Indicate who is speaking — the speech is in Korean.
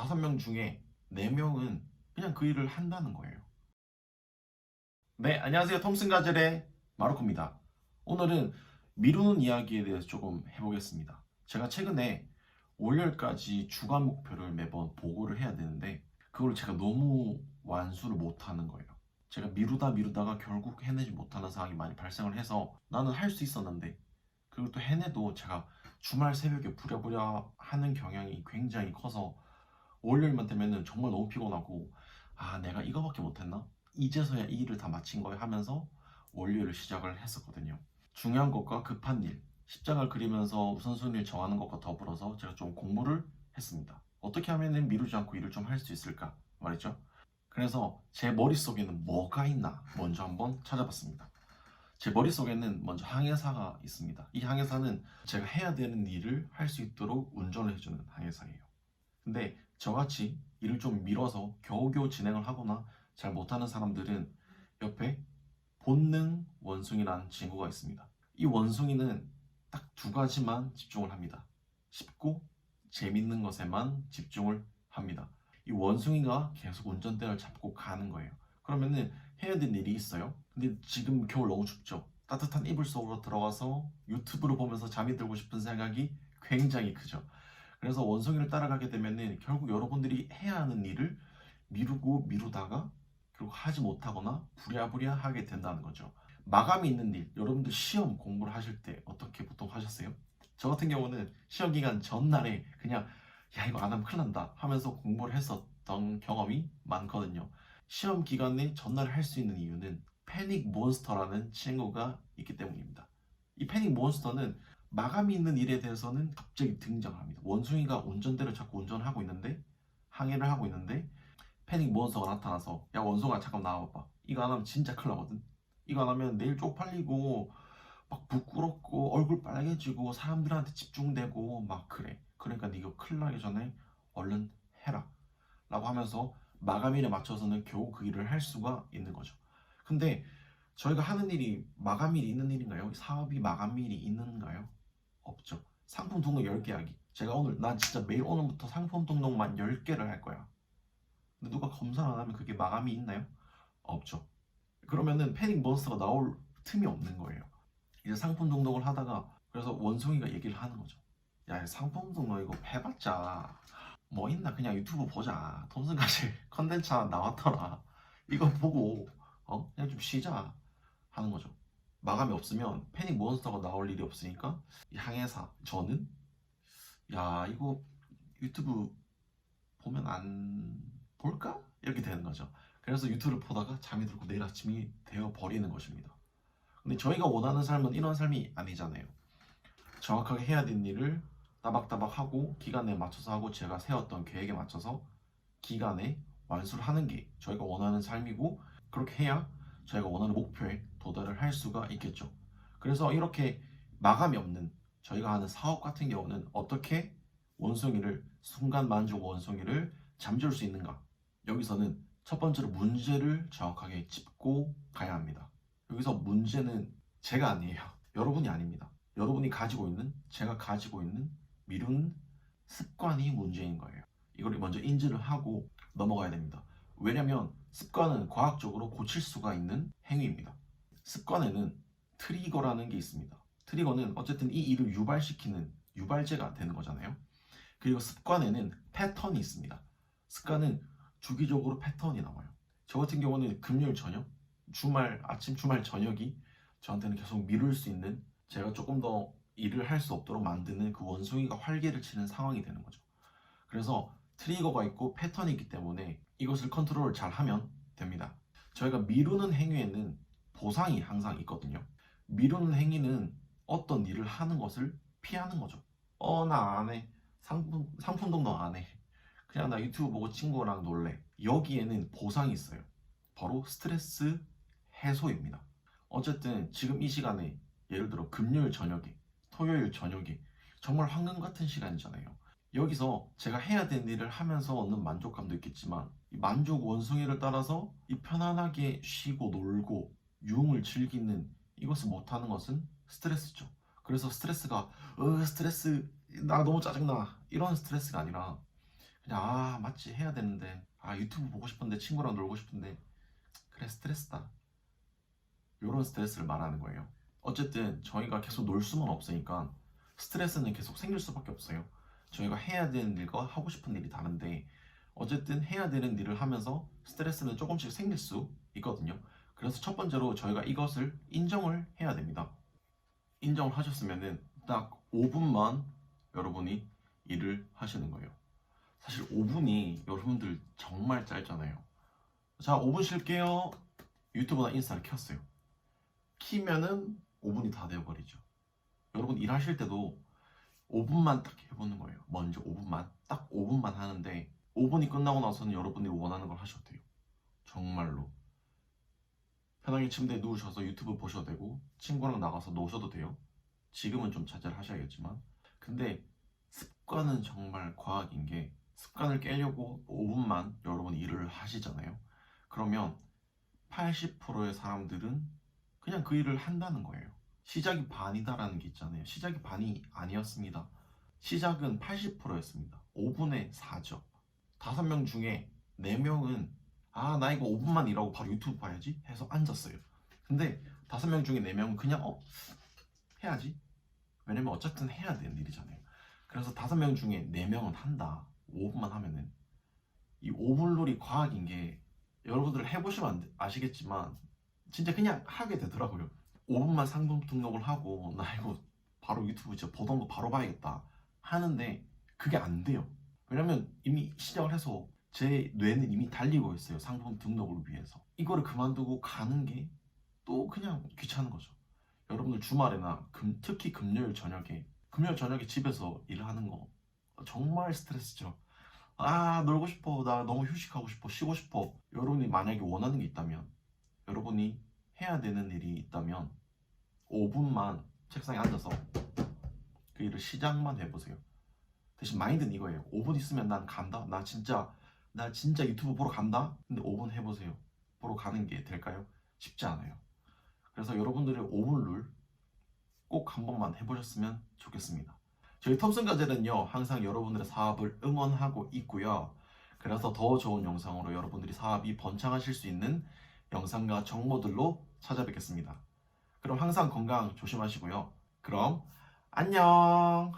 Speaker 1: 5명 중에 4명은 그냥 그 일을 한다는 거예요. 네, 안녕하세요. 톰슨 가젤의 마르코입니다. 오늘은 미루는 이야기에 대해서 조금 해보겠습니다. 제가 최근에 월요일까지 주간 목표를 매번 보고를 해야 되는데 그걸 제가 너무 완수를 못하는 거예요. 제가 미루다가 결국 해내지 못하는 상황이 많이 발생을 해서 나는 할 수 있었는데 그걸 또 해내도 제가 주말 새벽에 부랴부랴 하는 경향이 굉장히 커서 월요일만 되면은 정말 너무 피곤하고 내가 이거밖에 못했나? 이제서야 이 일을 다 마친 거야 하면서 월요일을 시작을 했었거든요. 중요한 것과 급한 일, 십장을 그리면서 우선순위를 정하는 것과 더불어서 제가 좀 공부를 했습니다. 어떻게 하면 미루지 않고 일을 좀 할 수 있을까 말이죠. 그래서 제 머릿속에는 뭐가 있나 먼저 한번 찾아봤습니다. 제 머릿속에는 먼저 항해사가 있습니다. 이 항해사는 제가 해야 되는 일을 할 수 있도록 운전을 해주는 항해사예요. 근데 저같이 일을 좀 미뤄서 겨우겨우 진행을 하거나 잘 못하는 사람들은 옆에 본능 원숭이라는 친구가 있습니다. 이 원숭이는 딱 2가지만 집중을 합니다. 쉽고 재밌는 것에만 집중을 합니다. 이 원숭이가 계속 운전대를 잡고 가는 거예요. 그러면은 해야 될 일이 있어요. 근데 지금 겨울 너무 춥죠. 따뜻한 이불 속으로 들어가서 유튜브를 보면서 잠이 들고 싶은 생각이 굉장히 크죠. 그래서 원숭이를 따라가게 되면은 결국 여러분들이 해야 하는 일을 미루고 미루다가 결국 하지 못하거나 부랴부랴 하게 된다는 거죠. 마감이 있는 일, 여러분들 시험 공부를 하실 때 어떻게 보통 하셨어요? 저 같은 경우는 시험 기간 전날에 그냥 야 이거 안 하면 큰일 난다 하면서 공부를 했었던 경험이 많거든요. 시험 기간에 전날에 할 수 있는 이유는 패닉 몬스터라는 친구가 있기 때문입니다. 이 패닉 몬스터는 마감이 있는 일에 대해서는 갑자기 등장합니다. 원숭이가 운전대를 잡고 운전하고 있는데 항해를 하고 있는데 패닉 몬스터가 나타나서 야 원숭아 잠깐 나와봐. 이거 안 하면 진짜 큰일 나거든. 이거 안 하면 내일 쪽팔리고 막 부끄럽고 얼굴 빨개지고 사람들한테 집중되고 막 그래. 그러니까 네 이거 큰일 나기 전에 얼른 해라. 라고 하면서 마감일에 맞춰서는 겨우 그 일을 할 수가 있는 거죠. 근데 저희가 하는 일이 마감일이 있는 일인가요? 사업이 마감일이 있는가요? 없죠. 상품 등록 10개 하기. 제가 오늘 난 진짜 매일 오늘부터 상품 등록만 10개를 할 거야. 근데 누가 검사 안 하면 그게 마감이 있나요? 없죠. 그러면은 패닉 몬스터가 나올 틈이 없는 거예요. 이제 상품 등록을 하다가 그래서 원숭이가 얘기를 하는 거죠. 야, 상품 등록 이거 해봤자 뭐 있나 그냥 유튜브 보자. 톰슨까지 컨텐츠 하나 나왔더라. 이거 보고 그냥 좀 쉬자 하는 거죠. 마감이 없으면 패닉 몬스터가 나올 일이 없으니까 이 항해사 저는 야 이거 유튜브 보면 안 볼까? 이렇게 되는 거죠. 그래서 유튜브를 보다가 잠이 들고 내일 아침이 되어 버리는 것입니다. 근데 저희가 원하는 삶은 이런 삶이 아니잖아요. 정확하게 해야 되는 일을 따박따박 하고 기간에 맞춰서 하고 제가 세웠던 계획에 맞춰서 기간에 완수를 하는 게 저희가 원하는 삶이고 그렇게 해야 저희가 원하는 목표에 도달을 할 수가 있겠죠. 그래서 이렇게 마감이 없는 저희가 하는 사업 같은 경우는 어떻게 원숭이를 순간 만족 원숭이를 잠재울 수 있는가? 여기서는 첫 번째로 문제를 정확하게 짚고 가야 합니다. 여기서 문제는 제가 아니에요. 여러분이 아닙니다. 여러분이 가지고 있는 제가 가지고 있는 미룬 습관이 문제인 거예요. 이걸 먼저 인지를 하고 넘어가야 됩니다. 왜냐면 습관은 과학적으로 고칠 수가 있는 행위입니다. 습관에는 트리거라는 게 있습니다. 트리거는 어쨌든 이 일을 유발시키는 유발제가 되는 거잖아요. 그리고 습관에는 패턴이 있습니다. 습관은 주기적으로 패턴이 나와요. 저 같은 경우는 금요일 저녁, 주말 아침, 주말 저녁이 저한테는 계속 미룰 수 있는 제가 조금 더 일을 할 수 없도록 만드는 그 원숭이가 활개를 치는 상황이 되는 거죠. 그래서 트리거가 있고 패턴이 있기 때문에 이것을 컨트롤을 잘 하면 됩니다. 저희가 미루는 행위에는 보상이 항상 있거든요. 미루는 행위는 어떤 일을 하는 것을 피하는 거죠. 나 안 해. 상품 등록 안 해. 그냥 나 유튜브 보고 친구랑 놀래. 여기에는 보상이 있어요. 바로 스트레스 해소입니다. 어쨌든 지금 이 시간에 예를 들어 금요일 저녁에, 토요일 저녁에 정말 황금 같은 시간이잖아요. 여기서 제가 해야 되는 일을 하면서 얻는 만족감도 있겠지만 이 만족 원숭이를 따라서 이 편안하게 쉬고 놀고 유흥을 즐기는 이것을 못하는 것은 스트레스죠. 그래서 스트레스가 스트레스 나 너무 짜증나 이런 스트레스가 아니라 그냥 맞지 해야 되는데 유튜브 보고 싶은데 친구랑 놀고 싶은데 그래 스트레스다. 이런 스트레스를 말하는 거예요. 어쨌든 저희가 계속 놀 수는 없으니까 스트레스는 계속 생길 수밖에 없어요. 저희가 해야 되는 일과 하고 싶은 일이 다른데 어쨌든 해야 되는 일을 하면서 스트레스는 조금씩 생길 수 있거든요. 그래서 첫 번째로 저희가 이것을 인정을 해야 됩니다. 인정을 하셨으면은 딱 5분만 여러분이 일을 하시는 거예요. 사실 5분이 여러분들 정말 짧잖아요. 자, 5분 쉴게요. 유튜브나 인스타를 켰어요. 키면은 5분이 다 되어버리죠. 여러분 일하실 때도 5분만 딱 해보는 거예요. 먼저 5분만. 딱 5분만 하는데 5분이 끝나고 나서는 여러분들이 원하는 걸 하셔도 돼요. 정말로. 편하게 침대에 누우셔서 유튜브 보셔도 되고 친구랑 나가서 노셔도 돼요. 지금은 좀 자제를 하셔야겠지만. 근데 습관은 정말 과학인 게 습관을 깨려고 5분만 여러분이 일을 하시잖아요. 그러면 80%의 사람들은 그냥 그 일을 한다는 거예요. 시작이 반이다라는 게 있잖아요. 시작이 반이 아니었습니다. 시작은 80%였습니다. 5분의 4죠. 5명 중에 4명은 나 이거 5분만 일하고 바로 유튜브 봐야지 해서 앉았어요. 근데 5명 중에 4명은 그냥 해야지. 왜냐면 어쨌든 해야 되는 일이잖아요. 그래서 5명 중에 4명은 한다. 5분만 하면은. 이 5분 룰이 과학인 게 여러분들 해보시면 아시겠지만 진짜 그냥 하게 되더라고요. 5분만 상품 등록을 하고 나 이거 바로 유튜브 진짜 보던 거 바로 봐야겠다 하는데 그게 안 돼요. 왜냐면 이미 시작을 해서 제 뇌는 이미 달리고 있어요. 상품 등록을 위해서. 이거를 그만두고 가는 게 또 그냥 귀찮은 거죠. 여러분들 주말에나 특히 금요일 저녁에 집에서 일을 하는 거 정말 스트레스죠. 놀고 싶어. 나 너무 휴식하고 싶어. 쉬고 싶어. 여러분이 만약에 원하는 게 있다면 여러분이 해야 되는 일이 있다면 5분만 책상에 앉아서 그 일을 시작만 해보세요. 대신 마인드는 이거예요. 5분 있으면 난 간다. 나 진짜 유튜브 보러 간다. 근데 5분 해보세요. 보러 가는 게 될까요? 쉽지 않아요. 그래서 여러분들의 5분 룰 꼭 한 번만 해보셨으면 좋겠습니다. 저희 톰슨 가젤은요 항상 여러분들의 사업을 응원하고 있고요. 그래서 더 좋은 영상으로 여러분들이 사업이 번창하실 수 있는 영상과 정보들로 찾아뵙겠습니다. 그럼 항상 건강 조심하시고요. 그럼 안녕.